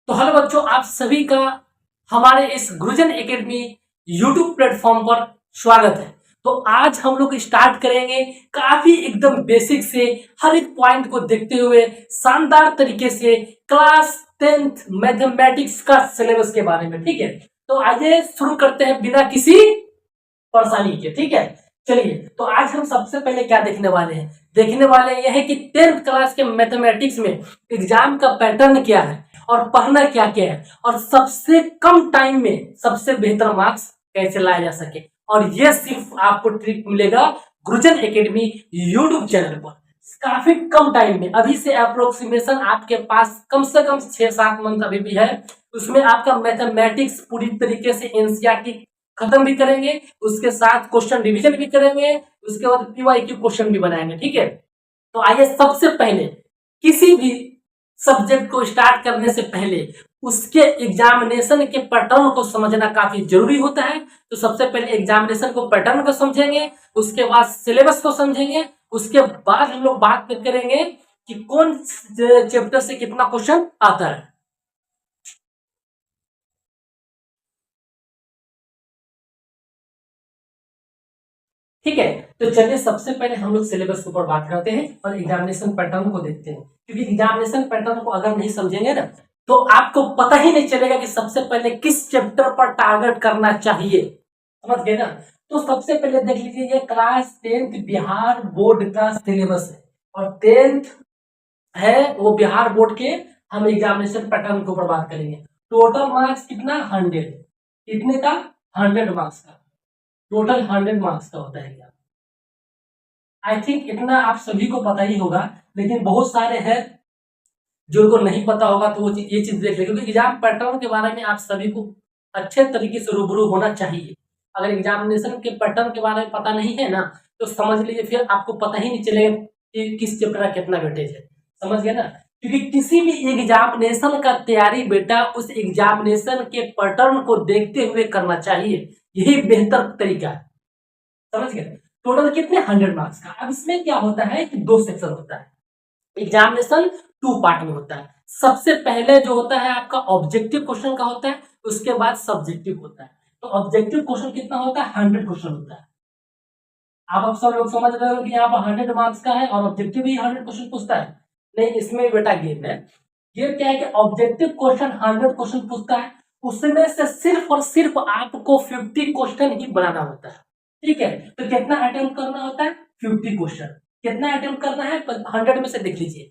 तो हेलो बच्चों, आप सभी का हमारे इस गुरुजन एकेडमी यूट्यूब प्लेटफॉर्म पर स्वागत है। तो आज हम लोग स्टार्ट करेंगे काफी एकदम बेसिक से हर एक पॉइंट को देखते हुए शानदार तरीके से क्लास 10th मैथमेटिक्स का सिलेबस के बारे में। ठीक है, तो आइए शुरू करते हैं बिना किसी परेशानी के। ठीक है, चलिए। तो आज हम सबसे पहले क्या देखने वाले हैं, देखने वाले यह है कि 10th क्लास के मैथमेटिक्स में एग्जाम का पैटर्न क्या है और पढ़ना क्या क्या है, और सबसे कम टाइम में सबसे बेहतर मार्क्स कैसे लाया जा सके। और यह सिर्फ आपको ट्रिक मिलेगा गुरुजन एकेडमी यूट्यूब चैनल पर, काफी कम टाइम में। अभी से अप्रोक्सीमेशन आपके पास कम से कम 6-7 मंथ अभी भी है। उसमें आपका मैथमेटिक्स पूरी तरीके से एनसीईआरटी खत्म भी करेंगे, उसके साथ क्वेश्चन रिवीजन भी करेंगे, उसके बाद पीवाईक्यू क्वेश्चन भी बनाएंगे। ठीक है, तो आइए सबसे पहले किसी भी सब्जेक्ट को स्टार्ट करने से पहले उसके एग्जामिनेशन के पैटर्न को समझना काफी जरूरी होता है। तो सबसे पहले एग्जामिनेशन को पैटर्न को समझेंगे, उसके बाद सिलेबस को समझेंगे, उसके बाद हम लोग बात करेंगे कि कौन चैप्टर से कितना क्वेश्चन आता है। ठीक है, तो चलिए सबसे पहले हम लोग सिलेबस के ऊपर बात करते हैं और एग्जामिनेशन पैटर्न को देखते हैं। क्योंकि एग्जामिनेशन पैटर्न को अगर नहीं समझेंगे ना, तो आपको पता ही नहीं चलेगा कि सबसे पहले किस चैप्टर पर टारगेट करना चाहिए। समझ गए ना? तो सबसे पहले देख लीजिए, ये क्लास 10th बिहार बोर्ड का सिलेबस है, और 10th है वो बिहार बोर्ड के। हम एग्जामिनेशन पैटर्न के ऊपर बात करेंगे। टोटल मार्क्स कितना? 100। कितने का? 100 मार्क्स का। टोटल 100 मार्क्स का होता है। आई थिंक इतना आप सभी को पता ही होगा, लेकिन बहुत सारे हैं जिनको नहीं पता होगा, तो वो ये चीज देख ले, क्योंकि एग्जाम पैटर्न के बारे में आप सभी को अच्छे तरीके से रूबरू होना चाहिए। अगर एग्जामिनेशन के पैटर्न के बारे में पता नहीं है ना, तो समझ लीजिए फिर आपको पता ही नहीं चलेगा कि किस चैप्टर का कितना वेटेज है। समझ गए ना? क्योंकि किसी भी एग्जामिनेशन का तैयारी बेटा उस एग्जामिनेशन के पैटर्न को देखते हुए करना चाहिए, यही बेहतर तरीका है। समझ गए? टोटल कितने? 100 मार्क्स का। अब इसमें क्या होता है कि दो सेक्शन होता है। एग्जामिनेशन 2 पार्ट में होता है। सबसे पहले जो होता है आपका ऑब्जेक्टिव क्वेश्चन का होता है, उसके बाद सब्जेक्टिव होता है। तो ऑब्जेक्टिव क्वेश्चन कितना होता है? 100 क्वेश्चन होता है। आप सब लोग समझ रहे हो कि यहाँ पर 100 मार्क्स का है और ऑब्जेक्टिव भी 100 क्वेश्चन पूछता है। नहीं, इसमें बेटा गेम है। ये क्या है कि ऑब्जेक्टिव क्वेश्चन 100 क्वेश्चन पूछता है, उसमें से सिर्फ और सिर्फ आपको 50 क्वेश्चन ही बनाना होता है। ठीक है, तो कितना अटेम्प्ट करना होता है? 50 क्वेश्चन। कितना अटेम्प्ट करना है? 100 में से देख लीजिए,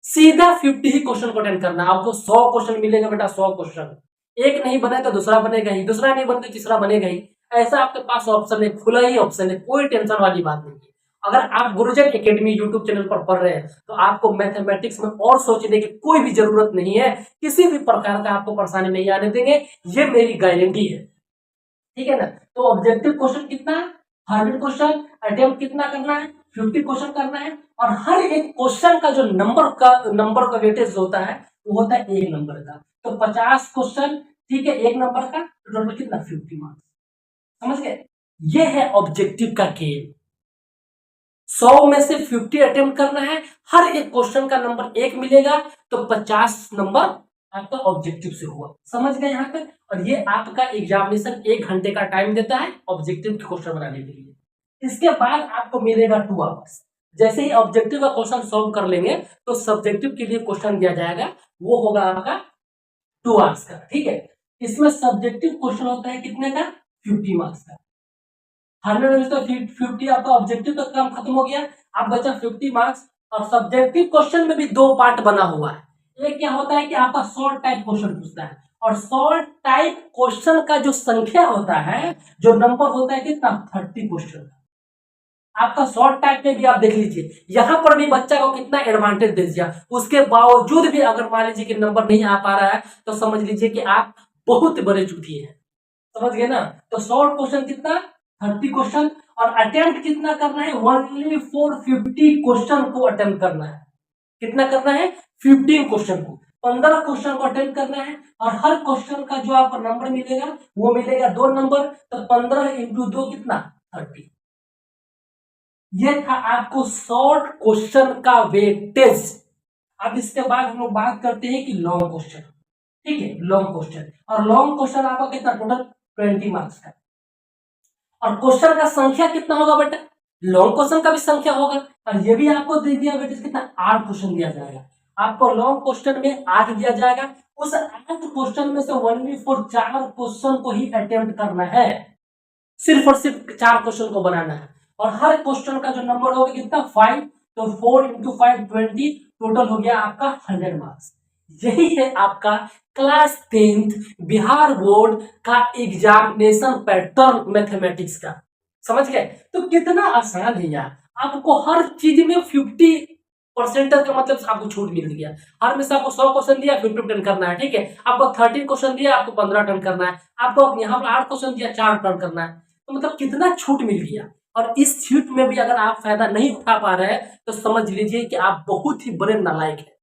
सीधा 50 ही क्वेश्चन को अटेम्प्ट करना है। आपको 100 क्वेश्चन मिलेगा बेटा, 100 क्वेश्चन। एक नहीं बने तो दूसरा बनेगा ही, दूसरा नहीं बने तो तीसरा बनेगा ही। ऐसा आपके पास ऑप्शन है, खुला ही ऑप्शन है, कोई टेंशन वाली बात नहीं है। अगर आप गुरुजन एकेडमी यूट्यूब चैनल पर पढ़ रहे हैं, तो आपको मैथमेटिक्स में और सोचने की कोई भी जरूरत नहीं है। किसी भी प्रकार का आपको परेशानी नहीं आने देंगे, ये मेरी गारंटी है। ठीक है ना? तो ऑब्जेक्टिव क्वेश्चन कितना? 100 क्वेश्चन। अटेम्प्ट कितना करना है? 50 क्वेश्चन करना है। और हर एक क्वेश्चन का जो नंबर का वेटेज होता है, वो होता है 1 नंबर का। तो 50 क्वेश्चन, ठीक है, 1 नंबर का, तो टोटल कितना? 50 मार्क्स। समझ गए? ये है ऑब्जेक्टिव का खेल। 100 में से 50 अटेम्प्ट करना है, हर एक क्वेश्चन का नंबर 1 मिलेगा, तो 50 नंबर आपका ऑब्जेक्टिव से हुआ। समझ गए यहाँ तक? और ये आपका एग्जामिनेशन 1 घंटे का टाइम देता है ऑब्जेक्टिव के क्वेश्चन बनाने के लिए। इसके बाद आपको मिलेगा 2 आवर्स। जैसे ही ऑब्जेक्टिव का क्वेश्चन सॉल्व कर लेंगे, तो सब्जेक्टिव के लिए क्वेश्चन दिया जाएगा, वो होगा आपका 2 आवर्स का। ठीक है, इसमें सब्जेक्टिव क्वेश्चन होता है कितने का? 50 मार्क्स का। 100 में से 50 आपका ऑब्जेक्टिव का काम खत्म हो गया, आप बचा 50 मार्क्स। और सब्जेक्टिव क्वेश्चन में भी 2 पार्ट बना हुआ है। एक क्या होता है कि आपका शॉर्ट टाइप क्वेश्चन पूछता है, और शॉर्ट टाइप क्वेश्चन का जो संख्या होता है, जो नंबर होता है कितना? 30 क्वेश्चन। आपका शॉर्ट टाइप में भी आप देख लीजिए, यहां पर भी बच्चा को कितना एडवांटेज दे दिया। उसके बावजूद भी अगर मान लीजिए कि नंबर नहीं आ पा रहा है, तो समझ लीजिए कि आप बहुत बड़े चूतिए हैं। समझ गए ना? तो शॉर्ट क्वेश्चन कितना? 30 क्वेश्चन। और अटेम्प्ट कितना करना है? ओनली फॉर 50 क्वेश्चन को अटेम्प्ट करना है। कितना करना है? 15 क्वेश्चन को, 15 क्वेश्चन को अटेम्प्ट करना है। और हर क्वेश्चन का जो आपको नंबर मिलेगा, वो मिलेगा 2 नंबर। तो 15 इंटू 2 कितना? 30। ये था आपको शॉर्ट क्वेश्चन का वेटेज। अब इसके बाद हम लोग बात करते हैं कि लॉन्ग क्वेश्चन। ठीक है, लॉन्ग क्वेश्चन। और लॉन्ग क्वेश्चन आपका कितना, टोटल 20 मार्क्स का। और क्वेश्चन का संख्या कितना होगा बेटा, लॉन्ग क्वेश्चन का भी संख्या होगा। और ये भी आपको दे दिया बेटा कितना, 8 क्वेश्चन दिया जाएगा आपको। लॉन्ग क्वेश्चन में 8 दिया जाएगा। उस 8 क्वेश्चन में से ओनली फॉर 4 क्वेश्चन को ही अटेम्प्ट करना है, सिर्फ और सिर्फ 4 क्वेश्चन को बनाना है। और हर क्वेश्चन का जो नंबर होगा कितना, 5, तो 4 इंटू 5 20, टोटल हो गया आपका 100 मार्क्स। यही है आपका क्लास 10th बिहार बोर्ड का एग्जामिनेशन पैटर्न मैथमेटिक्स का। समझ गए? तो कितना आसान है यार, आपको हर चीज में 50% का मतलब आपको छूट मिल गया। हर में से आपको 100 क्वेश्चन दिया, 50 टर्न करना है, ठीक है। आपको 13 क्वेश्चन दिया, आपको 15 टर्न करना है। आपको यहाँ पर 8 क्वेश्चन दिया, 4 टर्न करना है। तो मतलब कितना छूट मिल गया। और इस छूट में भी अगर आप फायदा नहीं उठा पा रहे हैं तो समझ लीजिए कि आप बहुत ही बड़े नालायक हैं।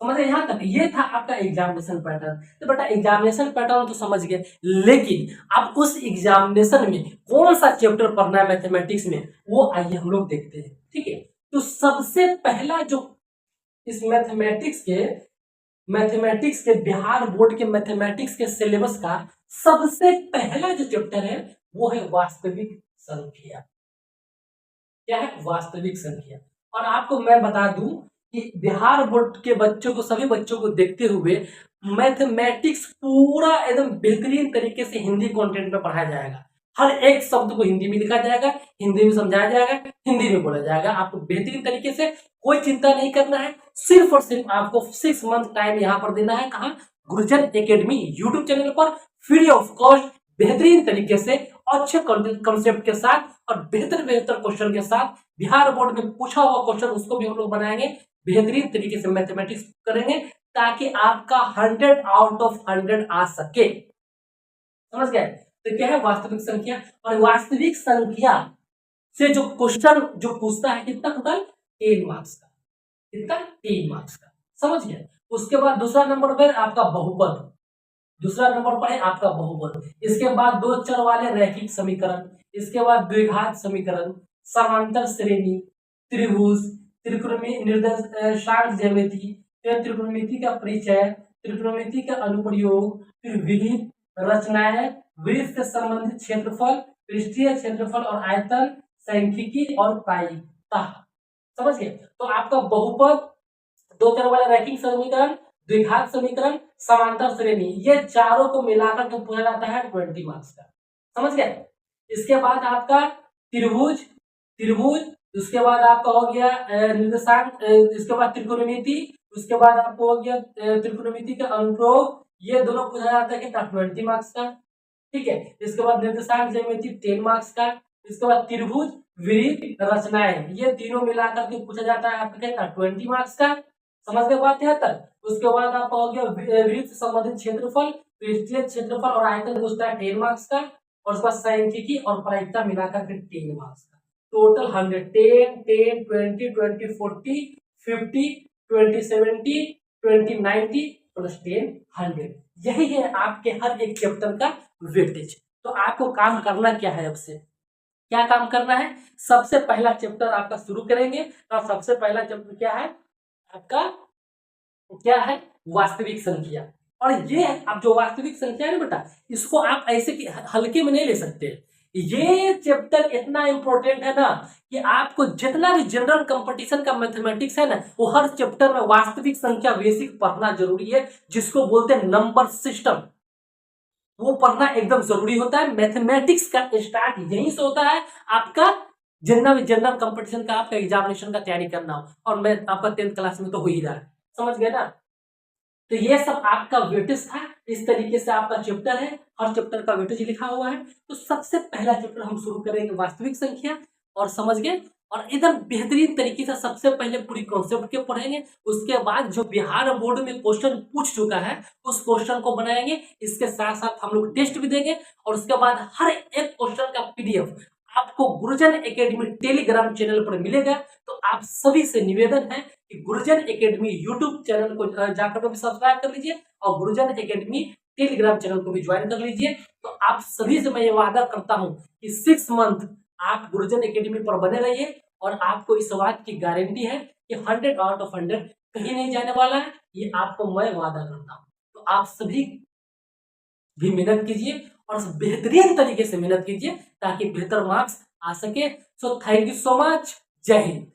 समझ गए? यहाँ तक ये था आपका एग्जामिनेशन पैटर्न। तो बेटा एग्जामिनेशन पैटर्न तो समझ गए, लेकिन अब उस एग्जामिनेशन में कौन सा चैप्टर पढ़ना है मैथमेटिक्स में, वो आइए हम लोग देखते हैं, ठीक है। तो सबसे पहला जो इस मैथमेटिक्स के बिहार बोर्ड के मैथमेटिक्स के सिलेबस का सबसे पहला जो चैप्टर है वो है वास्तविक संख्या। क्या है? वास्तविक संख्या। और आपको मैं बता दूं कि बिहार बोर्ड के बच्चों को, सभी बच्चों को देखते हुए मैथमेटिक्स पूरा एकदम बेहतरीन तरीके से हिंदी कंटेंट में पढ़ाया जाएगा। हर एक शब्द को हिंदी में लिखा जाएगा, हिंदी में समझाया जाएगा, हिंदी में बोला जाएगा। आपको बेहतरीन तरीके से, कोई चिंता नहीं करना है। सिर्फ और सिर्फ आपको 6 मंथ टाइम यहाँ पर देना है। कहाँ? गुरुजन एकेडमी यूट्यूब चैनल पर फ्री ऑफ कॉस्ट बेहतरीन तरीके से, अच्छे कंसेप्ट के साथ और बेहतर क्वेश्चन के साथ, बिहार बोर्ड में पूछा हुआ क्वेश्चन उसको भी हम लोग बनाएंगे, बेहतरीन तरीके से मैथमेटिक्स करेंगे ताकि आपका 100 आउट ऑफ 100 आ सके। समझ गए? तो क्या है वास्तविक संख्या। और वास्तविक संख्या से जो क्वेश्चन जो पूछता है कितना, टोटल 10 मार्क्स का। कितना? 10 मार्क्स का। समझ गए? उसके बाद दूसरा नंबर पर आपका बहुपद, दूसरा नंबर पर है आपका बहुपद। इसके बाद दो चर वाले रैखिक समीकरण, इसके बाद द्विघात समीकरण, समांतर श्रेणी, त्रिभुज, निर्देशांक ज्यामिति, फिर त्रिकोणमिति का परिचय, त्रिकोणमिति का अनुप्रयोग, फिर विहित रचनाएं, वृत्त से संबंधित क्षेत्रफल, पृष्ठीय क्षेत्रफल और आयतन, सांख्यिकी और प्रायिकता। समझ गए? तो आपका बहुपद, दो चर वाला रैखिक समीकरण, द्विघात समीकरण, समांतर श्रेणी, ये चारों को मिलाकर तो पूछा जाता है 20 मार्क्स का। समझ गए? इसके बाद आपका त्रिभुज, उसके बाद आपका हो गया निर्देशांक, इसके बाद त्रिकोणमिति, उसके बाद आपको हो गया त्रिकोणमिति का अनुप्रयोग, ये दोनों पूछा जाता है कितना, 20 मार्क्स का। ठीक है। इसके बाद निर्देशांक ज्यामिति 10 मार्क्स का। इसके बाद त्रिभुज, वृत्त, रचनाएं, ये तीनों मिलाकर के पूछा जाता है आपका कितना, 20 मार्क्स का। समझ गए बात यहाँ तक? उसके बाद आपका हो गया वृत्त से संबंधित क्षेत्रफल, पृष्ठीय क्षेत्रफल और आयतन पूछता है 10 मार्क्स का। और उसके बाद सांख्यिकी और प्रायिकता मिलाकर के 10 मार्क्स का। Total 100, 10, 10, 20, 20, 40, 50, 20, 70, 20, 90 plus 10, 100। यही है आपके हर एक चैप्टर का वेटेज। तो आपको काम करना क्या है, अब से क्या काम करना है? सबसे पहला चैप्टर आपका शुरू करेंगे। और सबसे पहला चैप्टर क्या है आपका, क्या है? वास्तविक संख्या। और ये अब जो वास्तविक संख्या है ना बेटा, इसको आप ऐसे हल्के में नहीं ले सकते। ये चैप्टर इतना इंपॉर्टेंट है ना कि आपको जितना भी जनरल कंपटीशन का मैथमेटिक्स है ना, वो हर चैप्टर में वास्तविक संख्या बेसिक पढ़ना जरूरी है, जिसको बोलते हैं नंबर सिस्टम। वो पढ़ना एकदम जरूरी होता है। मैथमेटिक्स का स्टार्ट यहीं से होता है। आपका जितना भी जनरल कंपटीशन का आपका एग्जामिनेशन का तैयारी करना हो, और मैं आपका 10th क्लास में तो हो ही रहा है। समझ गए ना? तो ये सब आपका वेटेज था। इस तरीके से आपका चैप्टर है, हर चैप्टर का वेटेज लिखा हुआ है। तो सबसे पहला चैप्टर हम शुरू करेंगे वास्तविक संख्या। और समझ गए? और एकदम बेहतरीन तरीके से सबसे पहले पूरी कॉन्सेप्ट के पढ़ेंगे। उसके बाद जो बिहार बोर्ड में क्वेश्चन पूछ चुका है उस क्वेश्चन को बनाएंगे। इसके साथ साथ हम लोग टेस्ट भी देंगे। और उसके बाद हर एक क्वेश्चन का पीडीएफ आपको गुरुजन एकेडमी टेलीग्राम चैनल पर मिलेगा। तो आप सभी से निवेदन है कि गुरुजन एकेडमी यूट्यूब चैनल को जाकर भी सब्सक्राइब कर लीजिए और गुरुजन एकेडमी टेलीग्राम चैनल को भी ज्वाइन कर लीजिए। तो आप सभी से मैं ये वादा करता हूं कि 6 मंथ आप गुरुजन एकेडमी पर बने रहिए। और आपको इस बात की गारंटी है कि 100 आउट ऑफ 100 कहीं नहीं जाने वाला है। ये आपको मैं वादा करता हूँ। तो आप सभी भी मेहनत कीजिए और बेहतरीन तरीके से मेहनत कीजिए ताकि बेहतर मार्क्स आ सके। So thank you so much. जय हिंद।